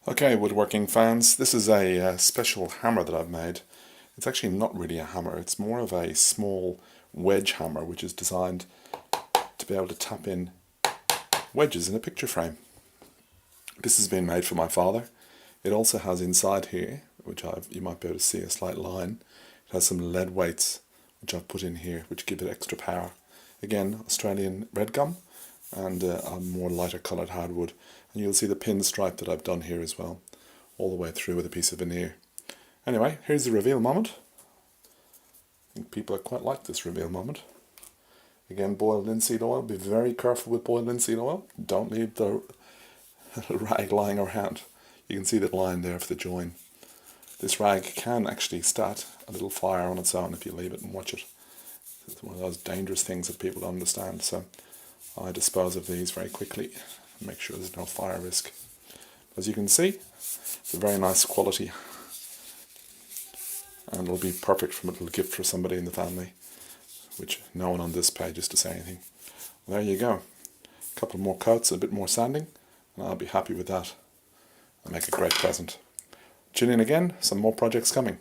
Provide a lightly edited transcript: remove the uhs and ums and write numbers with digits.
Okay, woodworking fans, this is a special hammer that I've made. It's actually not really a hammer, it's more of a small wedge hammer which is designed to be able to tap in wedges in a picture frame. This has been made for my father. It also has inside here, which you might be able to see a slight line, it has some lead weights which I've put in here which give it extra power. Again, Australian red gum and a more lighter coloured hardwood. And you'll see the pinstripe that I've done here as well, all the way through with a piece of veneer. Anyway, here's the reveal moment. I think people are quite like this reveal moment. Again, boiled linseed oil. Be very careful with boiled linseed oil. Don't leave the rag lying around. You can see that line there for the join. This rag can actually start a little fire on its own if you leave it and watch it. It's one of those dangerous things that people don't understand, so I dispose of these very quickly and make sure there's no fire risk. As you can see, it's a very nice quality and it'll be perfect for a little gift for somebody in the family, which no one on this page is to say anything. Well, there you go. A couple more coats, a bit more sanding, and I'll be happy with that. I'll make a great present. Tune in again, some more projects coming.